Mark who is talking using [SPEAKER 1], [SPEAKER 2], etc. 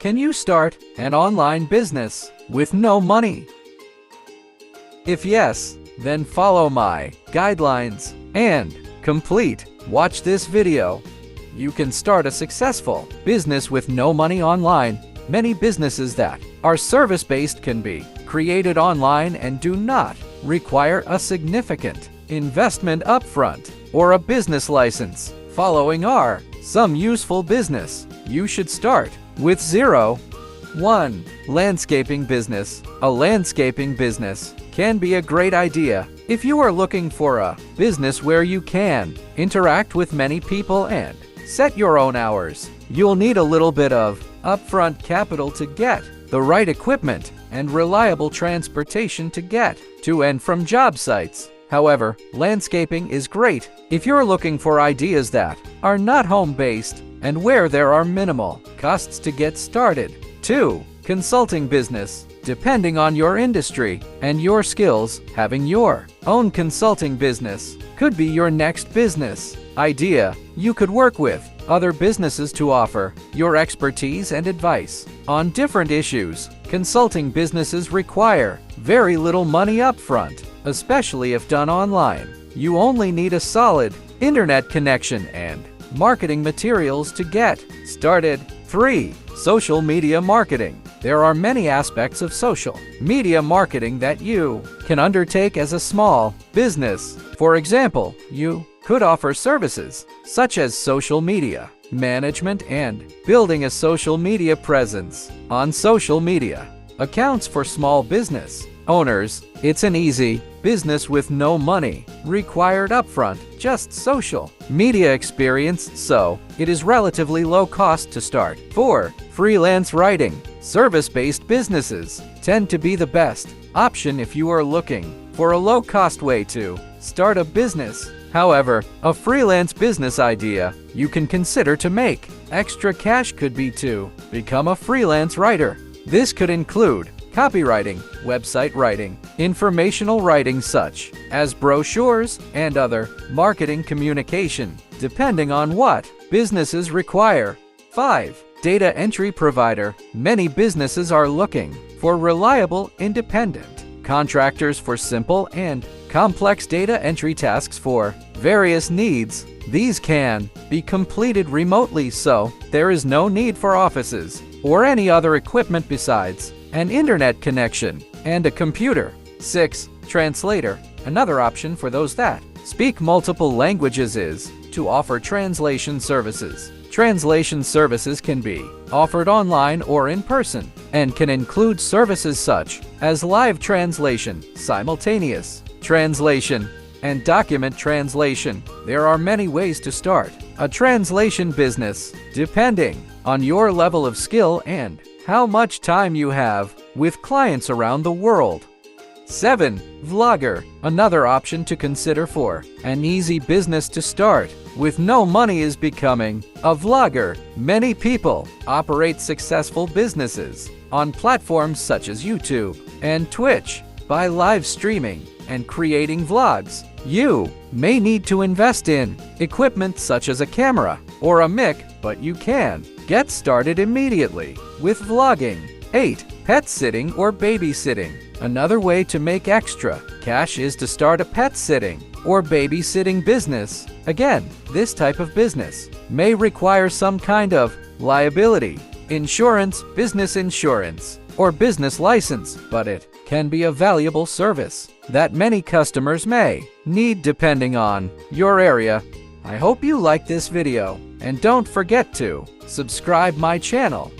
[SPEAKER 1] Can you start an online business with no money? If yes, then follow my guidelines and watch this video. You can start a successful business with no money online. Many businesses that are service-based can be created online and do not require a significant investment upfront or a business license. Following are some useful business you should start with. 1. Landscaping business. A landscaping business can be a great idea if you are looking for a business where you can interact with many people and set your own hours. You'll need a little bit of upfront capital to get the right equipment and reliable transportation to get to and from job sites. However, landscaping is great if you're looking for ideas that are not home-based and where there are minimal costs to get started. 2. Consulting business. Depending on your industry and your skills, having your own consulting business could be your next business idea. You could work with other businesses to offer your expertise and advice on different issues. Consulting businesses require very little money upfront, especially if done online. You only need a solid internet connection and marketing materials to get started. 3. Social media marketing. There are many aspects of social media marketing that you can undertake as a small business. For example, you could offer services such as social media management and building a social media presence on social media accounts for small business owners. It's an easy business with no money required upfront, just social media experience, so it is relatively low cost to start. 4. Freelance writing. Service-based businesses tend to be the best option if you are looking for a low-cost way to start a business. However, a freelance business idea you can consider to make extra cash could be to become a freelance writer. This could include copywriting, website writing, informational writing such as brochures, and other marketing communication, depending on what businesses require. 5. Data entry provider. Many businesses are looking for reliable, independent contractors for simple and complex data entry tasks for various needs. These can be completed remotely, so there is no need for offices or any other equipment besides an internet connection and a computer. 6. Translator. Another option for those that speak multiple languages is to offer translation services. Translation services can be offered online or in person and can include services such as live translation, simultaneous translation, and document translation. There are many ways to start a translation business, depending on your level of skill and how much time you have with clients around the world. 7. Vlogger. Another option to consider for an easy business to start with no money is becoming a vlogger. Many people operate successful businesses on platforms such as YouTube and Twitch by live streaming and creating vlogs. You may need to invest in equipment such as a camera or a mic, but you can get started immediately with vlogging. 8. Pet sitting or babysitting. Another way to make extra cash is to start a pet sitting or babysitting business. Again, this type of business may require some kind of liability insurance, business insurance, or business license, but it can be a valuable service that many customers may need depending on your area. I hope you like this video, and don't forget to subscribe my channel